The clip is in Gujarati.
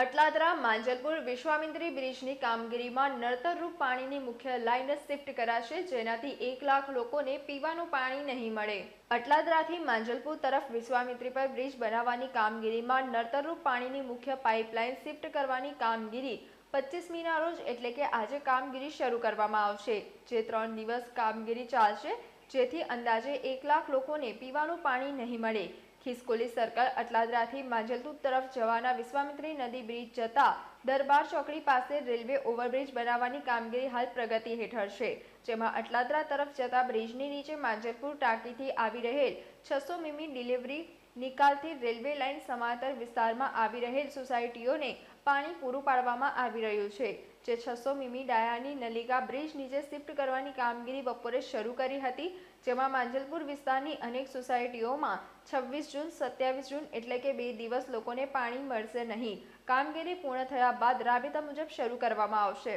અટલાદરા માંજલપુર વિશ્વામિત્રી બ્રિજની કામગીરીમાં નડતરરૂપ પાણીની મુખ્ય લાઇન શિફ્ટ કરાશે, જેનાથી 1 લાખ લોકોને પીવાનું પાણી નહીં મળે। અટલાદરાથી માંજલપુર તરફ વિશ્વામિત્રી બ્રિજ બનાવવાની કામગીરીમાં નડતરરૂપ પાણીની મુખ્ય પાઇપલાઇન શિફ્ટ કરવાની કામગીરી 25મીના રોજ એટલે કે આજે કામગીરી શરૂ કરવામાં આવશે, જે 3 દિવસ કામગીરી ચાલશે, જેથી અંદાજે 1 લાખ લોકોને પીવાનું પાણી નહીં મળે। ખિસકોલી સર્કલ અટલાદરાથી માંજલપુર તરફ જવાના વિશ્વામિત્રી નદી બ્રિજ જતા દરબાર ચોકડી પાસે રેલવે ઓવરબ્રિજ બનાવવાની કામગીરી હાલ પ્રગતિ હેઠળ છે, જેમાં અટલાદરા તરફ જતા બ્રિજની નીચે માંજલપુર ટાંકીથી આવી રહેલ 600 મીમી ડિલિવરી નિકાલથી રેલવે લાઇન સમાંતર વિસ્તારમાં આવી રહેલ સોસાયટીઓને પાણી પૂરું પાડવામાં આવી રહ્યું છે, જે 600 મીમી ડાયાની નલિકા બ્રિજ નીચે શિફ્ટ કરવાની કામગીરી બપોરે શરૂ કરી હતી, જેમાં માંજલપુર વિસ્તારની અનેક સોસાયટીઓમાં 26 જૂન 27 જૂન એટલે કે 2 દિવસ લોકોને પાણી મળશે નહીં। કામગીરી પૂર્ણ થયા બાદ રાબેતા મુજબ શરૂ કરવામાં આવશે।